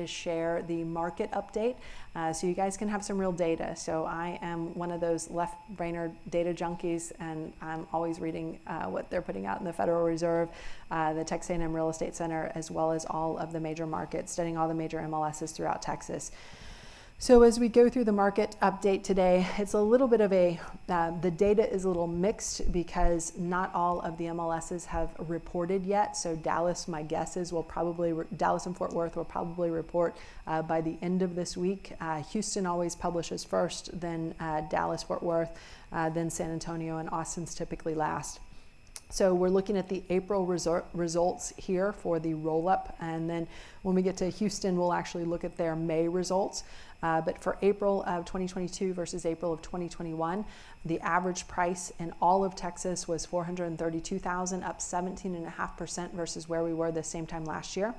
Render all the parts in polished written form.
to share the market update so you guys can have some real data. So I am one of those left-brainer data junkies, and I'm always reading what they're putting out in the Federal Reserve, the Texas A&M Real Estate Center, as well as all of the major markets, studying all the major MLSs throughout Texas. So as we go through the market update today, it's a little bit of the data is a little mixed because not all of the MLSs have reported yet. So Dallas, my guess is, Dallas and Fort Worth will probably report by the end of this week. Houston always publishes first, then Dallas, Fort Worth, then San Antonio, and Austin's typically last. So we're looking at the April results here for the roll-up, and then when we get to Houston, we'll actually look at their May results. But for April of 2022 versus April of 2021, the average price in all of Texas was $432,000, up 17.5% versus where we were the same time last year.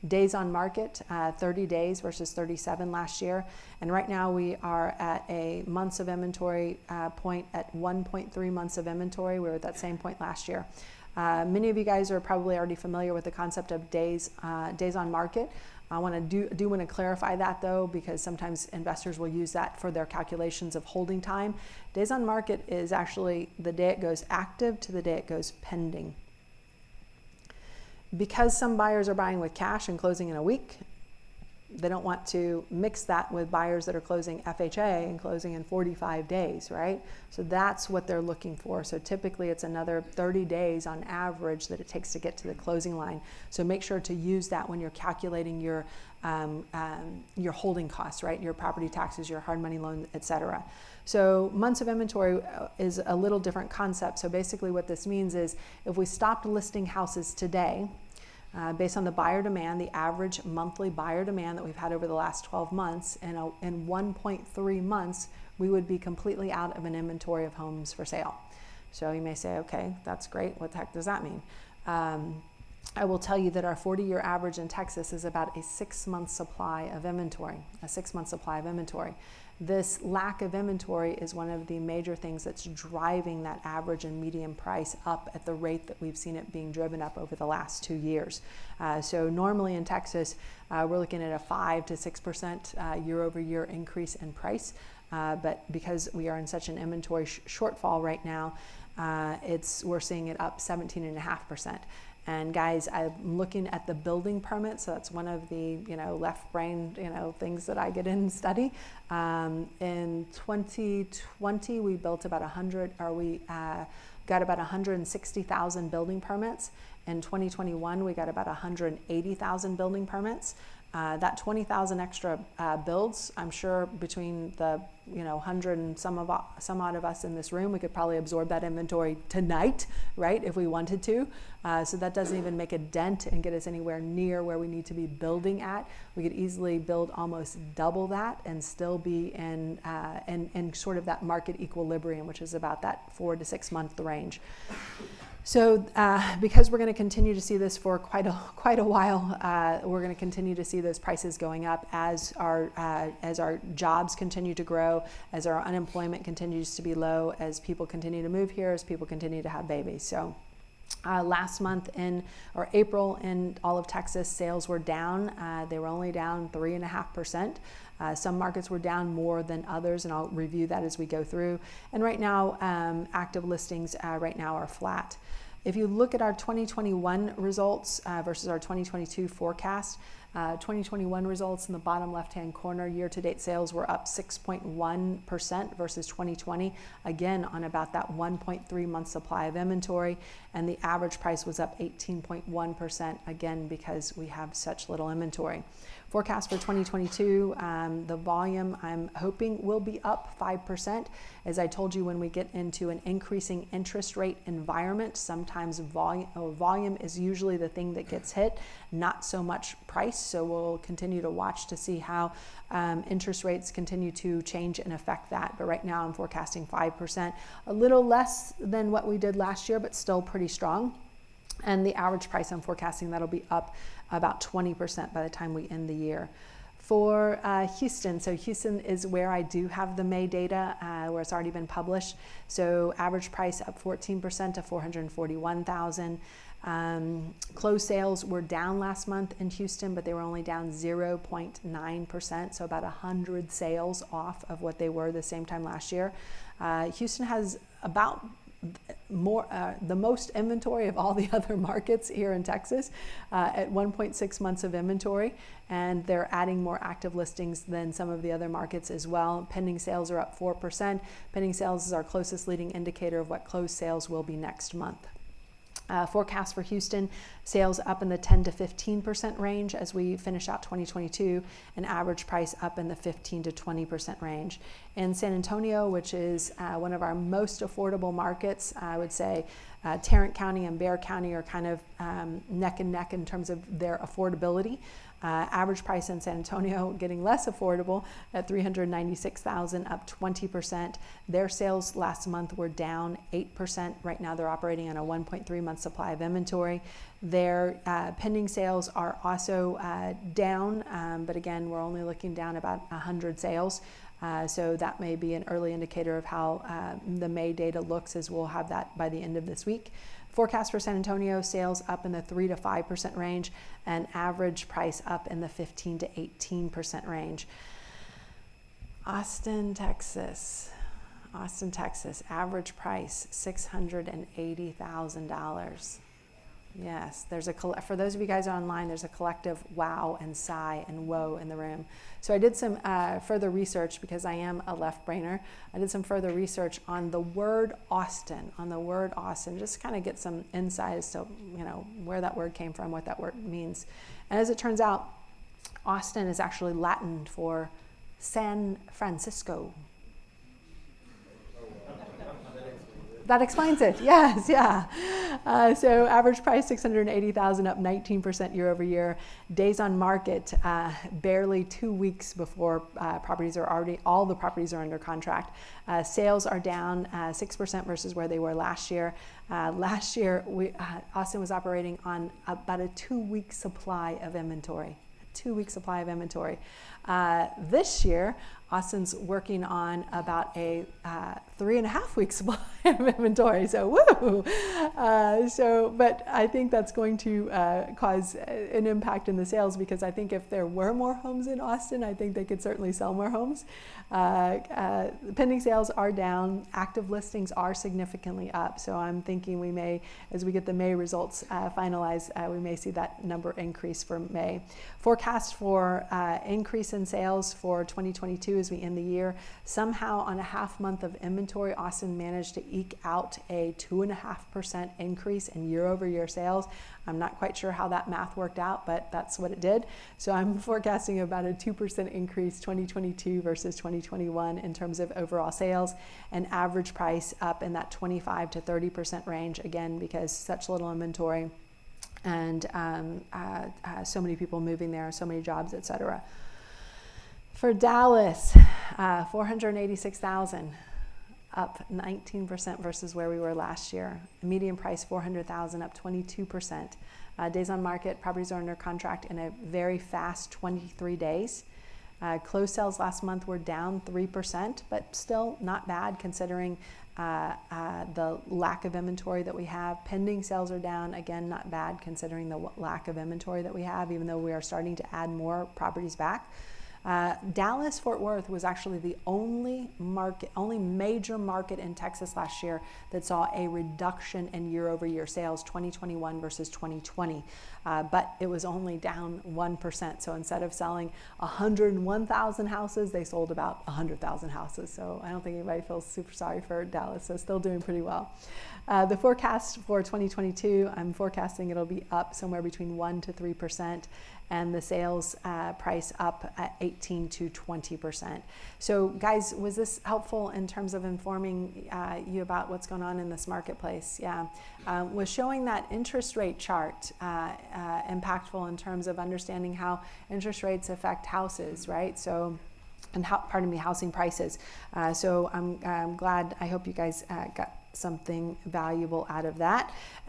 Days on market, 30 days versus 37 last year. And right now we are at a months of inventory point at 1.3 months of inventory. We were at that same point last year. Many of you guys are probably already familiar with the concept of days on market. I want to clarify that though, because sometimes investors will use that for their calculations of holding time. Days on market is actually the day it goes active to the day it goes pending. Because some buyers are buying with cash and closing in a week, they don't want to mix that with buyers that are closing FHA and closing in 45 days, right? So that's what they're looking for. So typically it's another 30 days on average that it takes to get to the closing line. So make sure to use that when you're calculating your holding costs, right? Your property taxes, your hard money loan, etc. So months of inventory is a little different concept. So basically what this means is if we stopped listing houses today, based on the buyer demand, the average monthly buyer demand that we've had over the last 12 months, in 1.3 months, we would be completely out of an inventory of homes for sale. So you may say, okay, that's great. What the heck does that mean? I will tell you that our 40-year average in Texas is about a 6-month supply of inventory, This lack of inventory is one of the major things that's driving that average and median price up at the rate that we've seen it being driven up over the last 2 years. So normally in Texas, we're looking at a 5 to 6% year-over-year increase in price. But because we are in such an inventory shortfall right now, we're seeing it up 17.5%. And guys, I'm looking at the building permit, so that's one of the left brain things that I get in and study. In 2020, we built about got about 160,000 building permits. In 2021, we got about 180,000 building permits. That 20,000 extra builds, I'm sure between the 100 and some odd of us in this room, we could probably absorb that inventory tonight, right, if we wanted to. So that doesn't even make a dent and get us anywhere near where we need to be building at. We could easily build almost double that and still be in sort of that market equilibrium, which is about that 4 to 6 month range. So because we're going to continue to see this for quite a while, we're going to continue to see those prices going up as our jobs continue to grow, as our unemployment continues to be low, as people continue to move here, as people continue to have babies. So last month April in all of Texas, sales were down. They were only down 3.5%. Some markets were down more than others, and I'll review that as we go through. And right now, active listings right now are flat. If you look at our 2021 results versus our 2022 forecast, 2021 results in the bottom left-hand corner, year-to-date sales were up 6.1% versus 2020, again on about that 1.3 month supply of inventory, and the average price was up 18.1%, again because we have such little inventory. Forecast for 2022, the volume I'm hoping will be up 5%. As I told you, when we get into an increasing interest rate environment, sometimes volume is usually the thing that gets hit, not so much price. So we'll continue to watch to see how interest rates continue to change and affect that. But right now I'm forecasting 5%, a little less than what we did last year, but still pretty strong. And the average price I'm forecasting that'll be up about 20% by the time we end the year. For Houston, so Houston is where I do have the May data, where it's already been published. So average price up 14% to 441,000. Closed sales were down last month in Houston, but they were only down 0.9%, so about 100 sales off of what they were the same time last year. Houston has about the most inventory of all the other markets here in Texas, at 1.6 months of inventory, and they're adding more active listings than some of the other markets as well. Pending sales are up 4%. Pending sales is our closest leading indicator of what closed sales will be next month. Forecast for Houston, sales up in the 10 to 15% range as we finish out 2022, and average price up in the 15 to 20% range. In San Antonio, which is one of our most affordable markets, I would say Tarrant County and Bexar County are kind of neck and neck in terms of their affordability. Average price in San Antonio getting less affordable at $396,000, up 20%. Their sales last month were down 8%. Right now they're operating on a 1.3 month supply of inventory. Their pending sales are also down, but again, we're only looking down about 100 sales. So that may be an early indicator of how the May data looks, as we'll have that by the end of this week. Forecast for San Antonio, sales up in the 3 to 5% range, and average price up in the 15 to 18% range. Austin, Texas, average price $680,000. Yes, there's for those of you guys online, there's a collective wow and sigh and whoa in the room. So I did some further research, because I am a left brainer. I did some further research on the word Austin, just to kind of get some insight as to, where that word came from, what that word means. And as it turns out, Austin is actually Latin for San Francisco. That explains it. Yes, yeah. So average price $680,000, up 19% year over year. Days on market, barely 2 weeks before all the properties are under contract. Sales are down 6% versus where they were last year. Last year, Austin was operating on about a 2-week supply of inventory. This year, Austin's working on about a 3.5-week supply of inventory. So woo! But I think that's going to cause an impact in the sales, because I think if there were more homes in Austin, I think they could certainly sell more homes. Pending sales are down. Active listings are significantly up. So I'm thinking we may, as we get the May results finalized, we may see that number increase for May. Forecast for increase in sales for 2022 as we end the year. Somehow on a half month of inventory, Austin managed to eke out a 2.5% increase in year over year sales. I'm not quite sure how that math worked out, but that's what it did. So I'm forecasting about a 2% increase 2022 versus 2021 in terms of overall sales, and average price up in that 25 to 30% range, again, because such little inventory and so many people moving there, so many jobs, etc. For Dallas, 486,000, up 19% versus where we were last year. Median price 400,000, up 22%. Days on market, properties are under contract in a very fast 23 days. Closed sales last month were down 3%, but still not bad considering the lack of inventory that we have. Pending sales are down, again, not bad considering the lack of inventory that we have, even though we are starting to add more properties back. Dallas Fort Worth was actually the only major market in Texas last year that saw a reduction in year over year sales, 2021 versus 2020, but it was only down 1%. So instead of selling 101,000 houses, they sold about 100,000 houses. So I don't think anybody feels super sorry for Dallas. So still doing pretty well. The forecast for 2022, I'm forecasting it'll be up somewhere between 1 to 3%, and the sales price up at 18 to 20%. So guys, was this helpful in terms of informing you about what's going on in this marketplace? Yeah, was showing that interest rate chart impactful in terms of understanding how interest rates affect houses, right? So, and housing prices. So I'm glad, I hope you guys got something valuable out of that.